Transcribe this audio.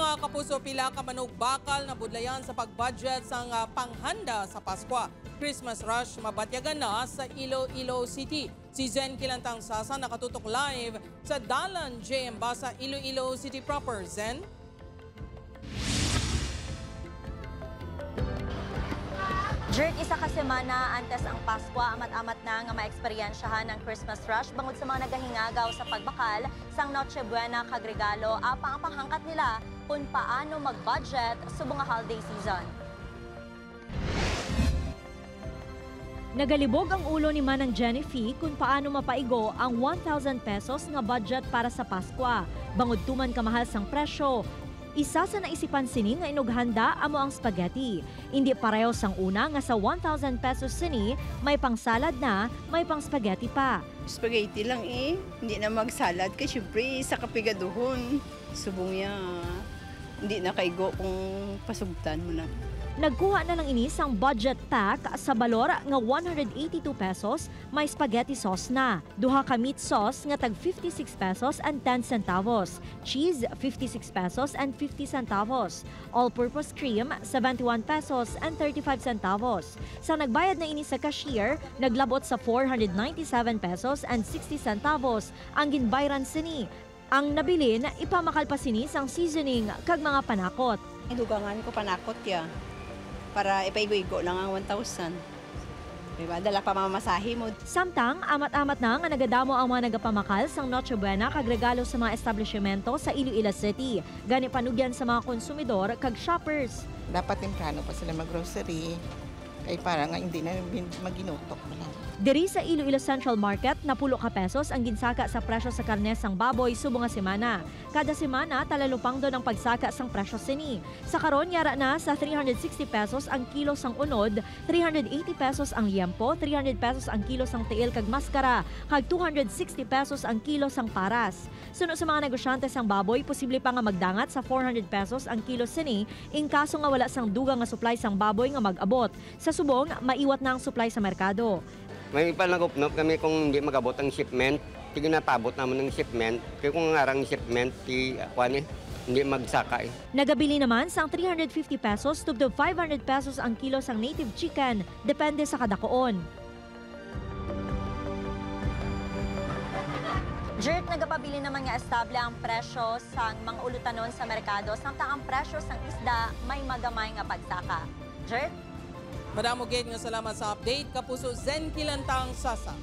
mga kapuso, pila ka manug bakal na budlayan sa pagbudget sang panghanda sa Pasko. Christmas rush mabatyagan na sa Iloilo City. Si Zen Kilantang Sasa nakatutok live sa Dalan JM Basa, Iloilo City proper. Zen? Dirt, isa ka semana antes ang Pasko, amat-amat na nga maeksperyensyahan ng Christmas rush bangod sa mga nagahingagaw sa pagbakal sang Noche Buena kag regalo apang ang panghangkat nila kung paano mag-budget sa mga holiday season. Nagalibog ang ulo ni Manang Jennifer kung paano mapaigo ang 1,000 pesos nga budget para sa Pasko. Bangod tuman kamahal sang presyo, isa sa naisipan sini nga inughanda amo ang spaghetti. Hindi pareho sang una nga sa 1,000 pesos sini, may pang salad na, may pang spaghetti pa. Spaghetti lang hindi na magsalad kasi syempre sa kapigaduhon. Subong niya, hindi na kaigo kung pasugtan mo na. Nagkuha na lang ini sang budget pack sa balor nga 182 pesos, may spaghetti sauce na. Duha ka meat sauce nga tag 56 pesos and 10 centavos. Cheese 56 pesos and 50 centavos. All-purpose cream 71 pesos and 35 centavos. Sa nagbayad na ini sa cashier, naglabot sa 497 pesos and 60 centavos ang ginbayran sini. Ang nabilin, ipamakal pa sini sang seasoning kag mga panakot. Dugangan ko panakot ya. Para ipaigo-igo lang ang 1,000. Diba? Dala pa mamasahe mo. Samtang, amat-amat na nga nagadamo ang mga nagapamakal sang Noche Buena kag regalo sa mga establishmento sa Iloilo City. Gani panugyan sa mga konsumidor kag shoppers. Dapat temprano pa sila mag-grocery. Kaya para nga hindi na maginutok mo lang. Diri sa Iloilo Central Market, na 10 ka pesos ang ginsaka sa presyo sa karne sang baboy subong nga semana. Kada semana, talalupang doon ang pagsaka sang presyo sini. Sa karon, yara na sa 360 pesos ang kilo sang unod, 380 pesos ang liempo, 300 pesos ang kilo sang tiil kag maskara, kag 260 pesos ang kilo sang paras. Suno sa mga negosyante sang baboy, posible pa nga magdangat sa 400 pesos ang kilo sini in kaso nga wala sang dugang nga supply sang baboy nga mag-abot. Sa subong, maiwat na ang supply sa merkado. May panagupnop kami kung hindi magabot ang shipment, sige natabot naman ng shipment. Kaya kung ngarang shipment, hindi magsaka Nagabili naman sang 350 pesos to 500 pesos ang kilo sang native chicken, depende sa kadakoon. Dirt, nagapabili naman nga estable ang presyo sang mga ulutanon sa merkado samtang ang presyo sang isda may magamay nga pagsaka. Dirt? Madamo gid nga salamat sa update, kapuso Zen Kilantang Sasa.